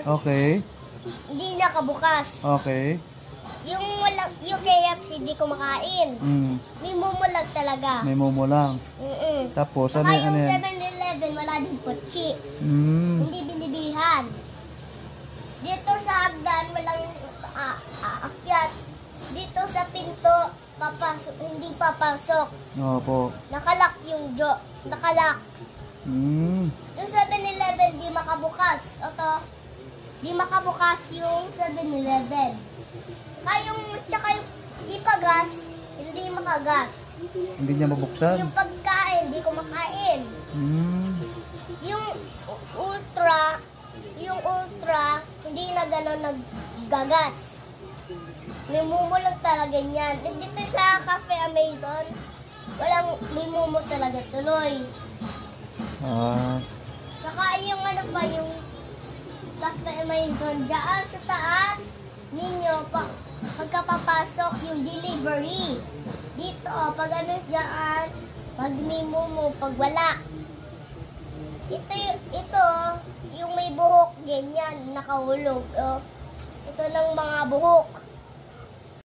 Okay. hindi nakabukas. Okay. Yung KFC di ko makain. May mumulag talaga. May momo lang. Tapos, Saka ano yung yan? 7-Eleven, wala din potchi. Mm. Hindi binibihan. Dito sa hagdan, walang aakyat. Dito sa pinto, hindi papasok. Opo. Nakalak yung nakalak. Yung 7-Eleven, di makabukas. Di makabukas yung 7-Eleven. Tsaka yung ipagas, hindi makagas. Hindi niya mabuksan? Yung pagkain, di ko makain. Yung ultra, hindi na gano'n naggagas. May mumo lang talaga yan. Dito sa Cafe Amazon, may mumo talaga tuloy. Saka yung yung Cafe Amazon, dyan sa taas, ninyo, pagkapapasok yung delivery. Dito, pag dyan, pag may mumo, pag wala. Ito, yung may buhok, ganyan, nakahulog. Ito ng mga buhok.